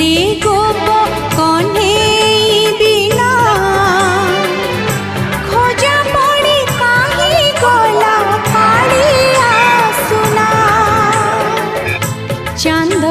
रे गोप कन्हई बिना खोजा पड़ी कहीं गला कालिया सुना चांद